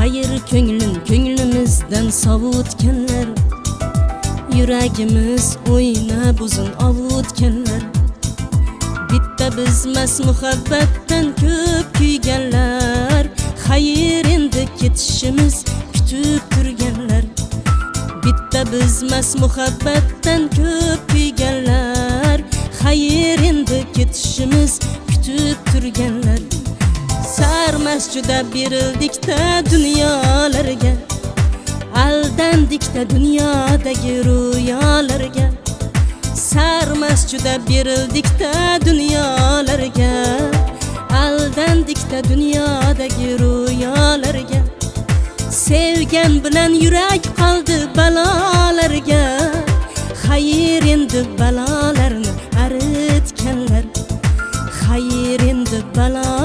Hayır ko'nglimizdan sovutganlar, yuragimiz o'ynab uzun ovutganlar. Bitta bizmas muhabbatdan ko'p kuyganlar, hayır endi ketishimiz kutib turganlar. Bitta bizmas muhabbatdan ko'p kuyganlar, hayır endi ketishimiz kutib turganlar. Sarmas juda berildik-da dunyolarga, aldandik-da dunyodagi ro'yolarga. Sarmas juda berildik-da dunyolarga, aldandik-da dunyodagi ro'yolarga. Sevgan bilan yurak qoldi balolarga, hayır endi balolarni aritganlar, hayır endi balolarni